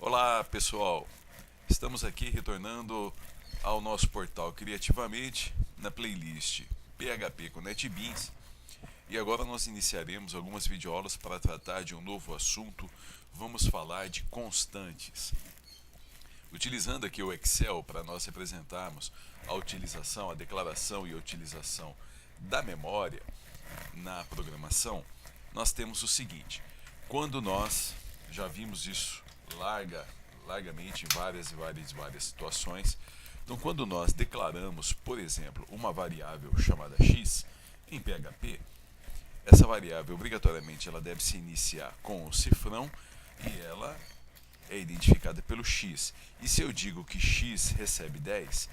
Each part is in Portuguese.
Olá pessoal, estamos aqui retornando ao nosso portal Criativamente na playlist PHP com NetBeans e agora nós iniciaremos algumas videoaulas para tratar de um novo assunto. Vamos falar de constantes. Utilizando aqui o Excel para nós representarmos a utilização, a declaração e a utilização da memória na programação, nós temos o seguinte: quando nós já vimos isso largamente em várias situações. Então, quando nós declaramos, por exemplo, uma variável chamada x em PHP, essa variável obrigatoriamente ela deve se iniciar com o cifrão e ela é identificada pelo x. E se eu digo que x recebe 10,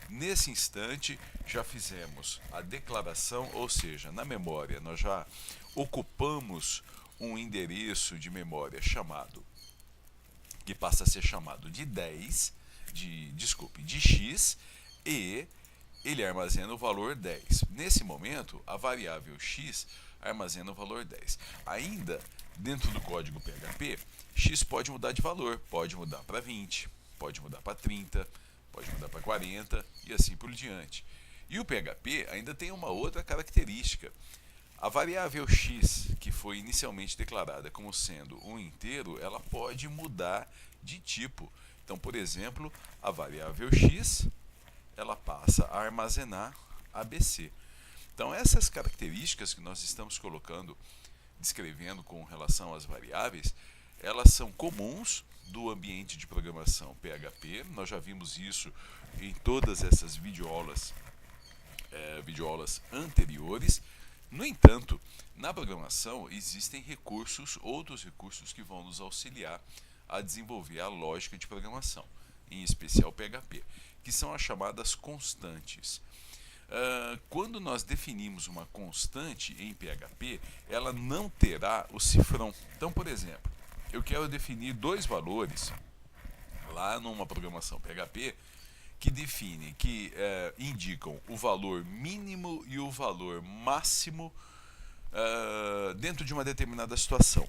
nesse instante já fizemos a declaração, ou seja, na memória nós já ocupamos um endereço de memória que passa a ser chamado de 10, de x, e ele armazena o valor 10. Nesse momento, a variável x armazena o valor 10. Ainda dentro do código PHP, x pode mudar de valor, pode mudar para 20, pode mudar para 30, pode mudar para 40 e assim por diante. E o PHP ainda tem uma outra característica. A variável x, que foi inicialmente declarada como sendo um inteiro, ela pode mudar de tipo. Então, por exemplo, a variável x, ela passa a armazenar ABC. Então, essas características que nós estamos descrevendo com relação às variáveis, elas são comuns do ambiente de programação PHP. Nós já vimos isso em todas essas videoaulas anteriores. No entanto, na programação existem outros recursos que vão nos auxiliar a desenvolver a lógica de programação, em especial PHP, que são as chamadas constantes. Quando nós definimos uma constante em PHP, ela não terá o cifrão. Então, por exemplo, eu quero definir dois valores lá numa programação PHP que indicam o valor mínimo e o valor máximo dentro de uma determinada situação.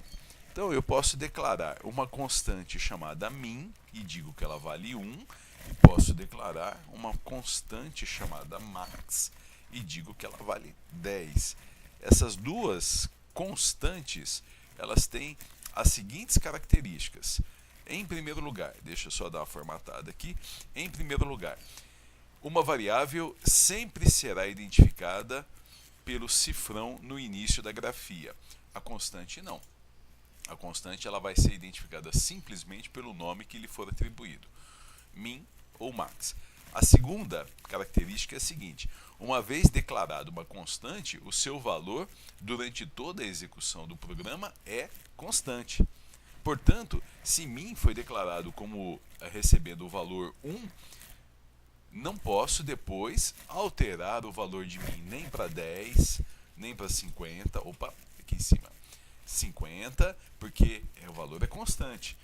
Então eu posso declarar uma constante chamada min e digo que ela vale 1, e posso declarar uma constante chamada max e digo que ela vale 10. Essas duas constantes, elas têm as seguintes características. Em primeiro lugar, deixa eu só dar uma formatada aqui. Em primeiro lugar, uma variável sempre será identificada pelo cifrão no início da grafia. A constante não. A constante ela vai ser identificada simplesmente pelo nome que lhe for atribuído, min ou max. A segunda característica é a seguinte: uma vez declarada uma constante, o seu valor durante toda a execução do programa é constante. Portanto, se min foi declarado como recebendo o valor 1, não posso depois alterar o valor de min nem para 10, nem para 50, opa, aqui em cima, 50, porque o valor é constante.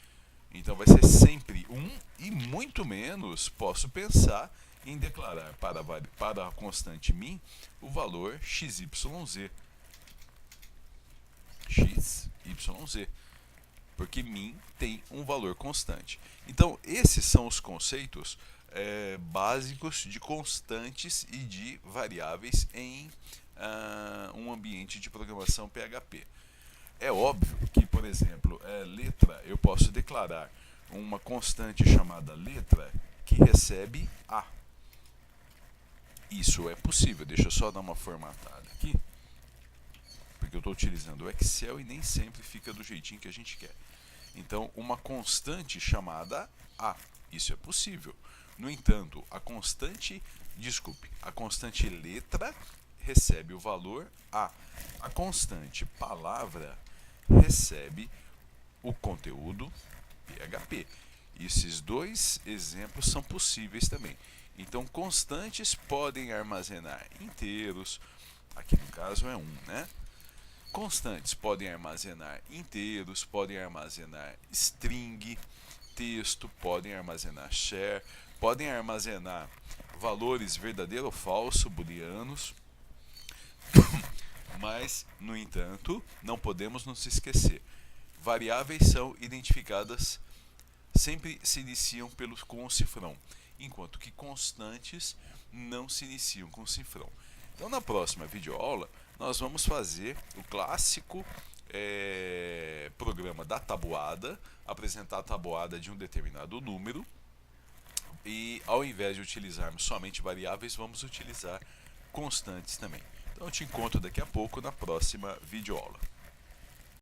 Então vai ser sempre 1 e muito menos posso pensar em declarar para a constante min o valor xyz. Porque min tem um valor constante. Então, esses são os conceitos básicos de constantes e de variáveis em um ambiente de programação PHP. É óbvio que, por exemplo, letra, eu posso declarar uma constante chamada letra que recebe A. Isso é possível. Deixa eu só dar uma formatada aqui, porque eu estou utilizando o Excel e nem sempre fica do jeitinho que a gente quer. Então, uma constante chamada A, isso é possível. No entanto, a constante letra recebe o valor A. A constante palavra recebe o conteúdo PHP. Esses dois exemplos são possíveis também. Então, constantes podem armazenar inteiros, aqui no caso é 1, né? Constantes podem armazenar inteiros, podem armazenar string, texto, podem armazenar char, podem armazenar valores verdadeiro ou falso, booleanos. Mas, no entanto, não podemos nos esquecer. Variáveis são identificadas sempre se iniciam com o cifrão, enquanto que constantes não se iniciam com o cifrão. Então na próxima videoaula nós vamos fazer o clássico programa da tabuada, apresentar a tabuada de um determinado número, e ao invés de utilizarmos somente variáveis, vamos utilizar constantes também. Então eu te encontro daqui a pouco na próxima videoaula.